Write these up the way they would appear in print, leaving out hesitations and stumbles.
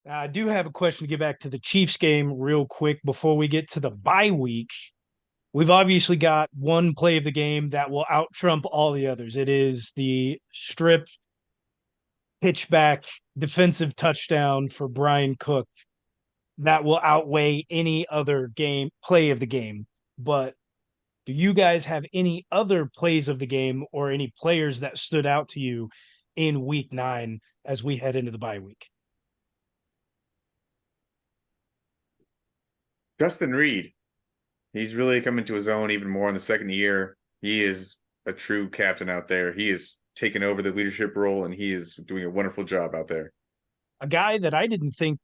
I do have a question to get back to the Chiefs game real quick before we get to the bye week. We've obviously got one play of the game that will out trump all the others. It is the strip pitchback defensive touchdown for Brian Cook that will outweigh any other game play of the game. But do you guys have any other plays of the game or any players that stood out to you in week 9 as we head into the bye week? Justin Reed, he's really coming to his own even more in the second year. He is a true captain out there. He is taking over the leadership role and he is doing a wonderful job out there. A guy that I didn't think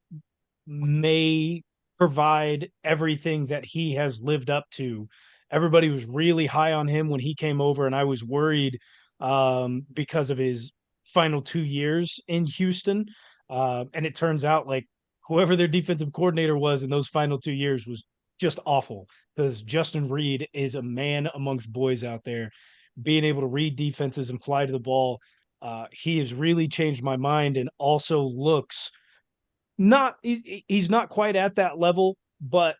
may provide everything that he has lived up to. Everybody was really high on him when he came over, and I was worried because of his final 2 years in Houston. And it turns out like whoever their defensive coordinator was in those final 2 years was just awful because Justin Reed is a man amongst boys out there, being able to read defenses and fly to the ball. He has really changed my mind and also looks not he's not quite at that level, but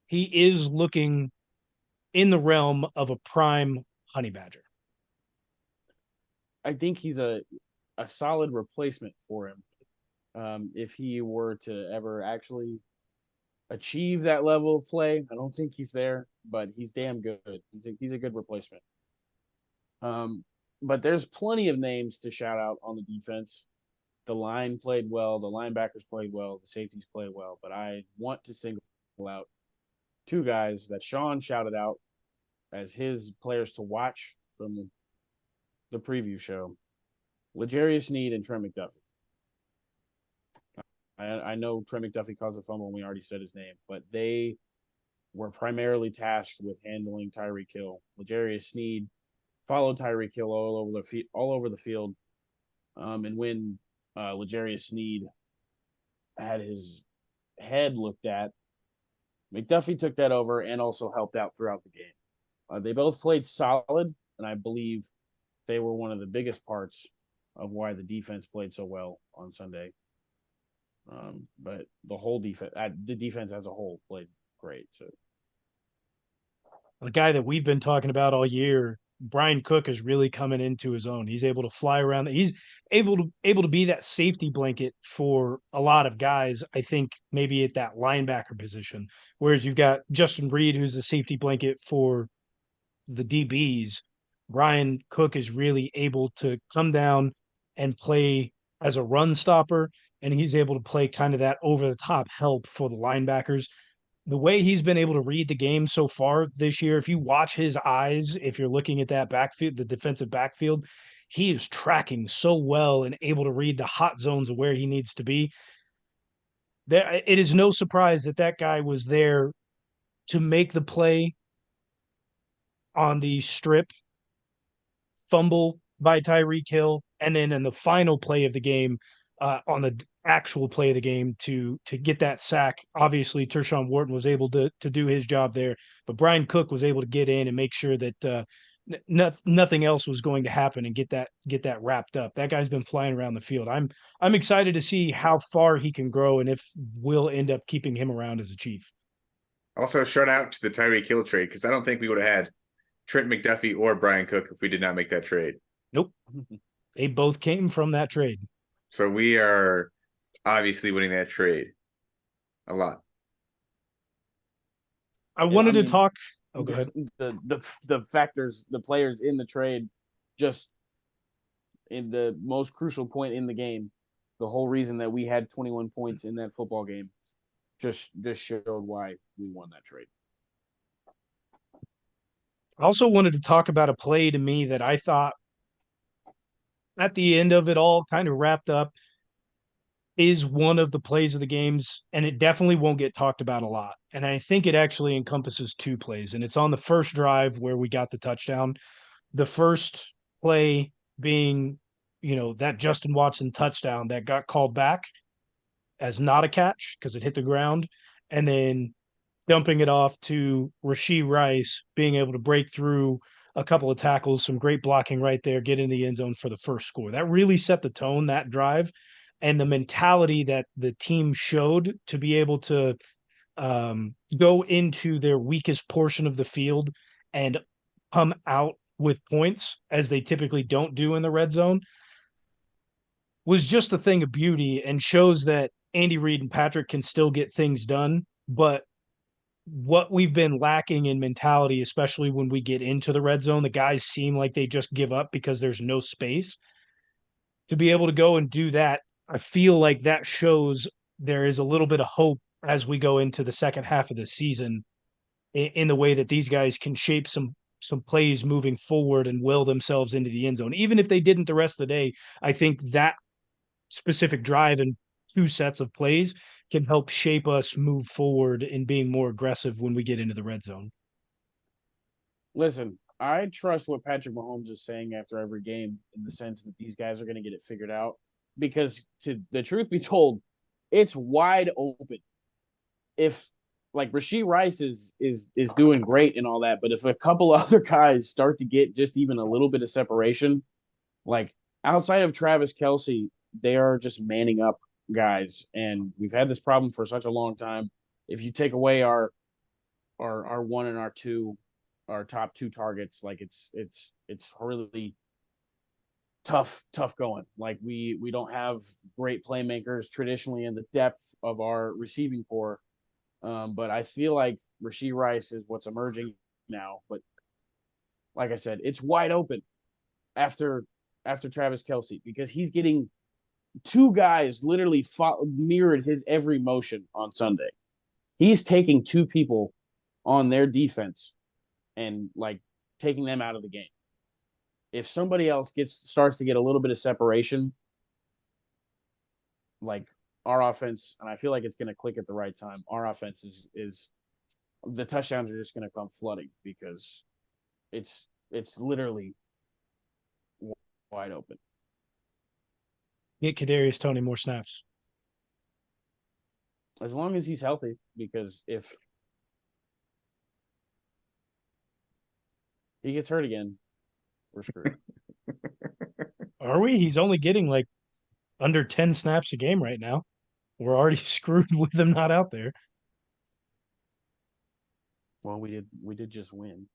he is looking in the realm of a prime honey badger. I think he's a solid replacement for him. If he were to ever actually achieve that level of play, I don't think he's there, but he's damn good. He's a good replacement. But there's plenty of names to shout out on the defense. The line played well, the linebackers played well, the safeties played well, but I want to single out two guys that Sean shouted out as his players to watch from the preview show. L'Jarius Sneed and Trent McDuffie. I know Trent McDuffie caused a fumble and we already said his name, but they were primarily tasked with handling Tyreek Hill. L'Jarius Sneed followed Tyreek Hill all over the field. And when L'Jarius Sneed had his head looked at, McDuffie took that over and also helped out throughout the game. They both played solid, and I believe they were one of the biggest parts of why the defense played so well on Sunday. But the defense as a whole played great. So The guy that we've been talking about all year, Brian Cook, is really coming into his own. He's able to fly around. He's able to be that safety blanket for a lot of guys. I think maybe at that linebacker position, whereas you've got Justin Reed, who's the safety blanket for the DBs. Brian Cook is really able to come down and play as a run stopper, and he's able to play kind of that over the top help for the linebackers. The way he's been able to read the game so far this year, if you watch his eyes, if you're looking at that backfield, the defensive backfield, he is tracking so well and able to read the hot zones of where he needs to be. There, it is no surprise that that guy was there to make the play on the strip fumble by Tyreek Hill, and then in the final play of the game, on the actual play of the game to get that sack. Obviously, Tershawn Wharton was able to do his job there, but Brian Cook was able to get in and make sure that nothing else was going to happen and get that wrapped up. That guy's been flying around the field. I'm excited to see how far he can grow and if we'll end up keeping him around as a Chief. Also, shout out to the Tyreek Hill trade because I don't think we would have had Trent McDuffie or Brian Cook if we did not make that trade. Nope, they both came from that trade. So we are obviously winning that trade a lot. I yeah, wanted I to mean talk. Oh, go ahead. the factors, the players in the trade, just in the most crucial point in the game, the whole reason that we had 21 points in that football game, just showed why we won that trade. I also wanted to talk about a play to me that I thought at the end of it all kind of wrapped up is one of the plays of the games, and it definitely won't get talked about a lot. And I think it actually encompasses two plays, and it's on the first drive where we got the touchdown. The first play being, that Justin Watson touchdown that got called back as not a catch because it hit the ground, and then dumping it off to Rashee Rice being able to break through a couple of tackles, some great blocking right there, get in the end zone for the first score. That really set the tone that drive. and the mentality that the team showed to be able to go into their weakest portion of the field and come out with points as they typically don't do in the red zone was just a thing of beauty and shows that Andy Reid and Patrick can still get things done. But what we've been lacking in mentality, especially when we get into the red zone, the guys seem like they just give up because there's no space. To be able to go and do that, I feel like that shows there is a little bit of hope as we go into the second half of the season in the way that these guys can shape some plays moving forward and will themselves into the end zone. Even if they didn't the rest of the day, I think that specific drive and two sets of plays can help shape us move forward in being more aggressive when we get into the red zone. Listen, I trust what Patrick Mahomes is saying after every game in the sense that these guys are going to get it figured out. Because to the truth be told, it's wide open. If like Rashee Rice is doing great and all that, but if a couple other guys start to get just even a little bit of separation, like outside of Travis Kelsey, they are just manning up guys, and we've had this problem for such a long time. If you take away our one and our two, our top two targets, like it's really tough going. Like we don't have great playmakers traditionally in the depth of our receiving core. But I feel like Rashee Rice is what's emerging now. But like I said, it's wide open after Travis Kelsey because he's getting two guys literally mirrored his every motion on Sunday. He's taking two people on their defense and like taking them out of the game. If somebody else starts to get a little bit of separation, like our offense, and I feel like it's going to click at the right time. Our offense is the touchdowns are just going to come flooding because it's literally wide open. Get Kadarius Toney more snaps. As long as he's healthy, because if he gets hurt again, we're screwed. Are we? He's only getting like under 10 snaps a game right now. We're already screwed with him not out there. Well, we did just win.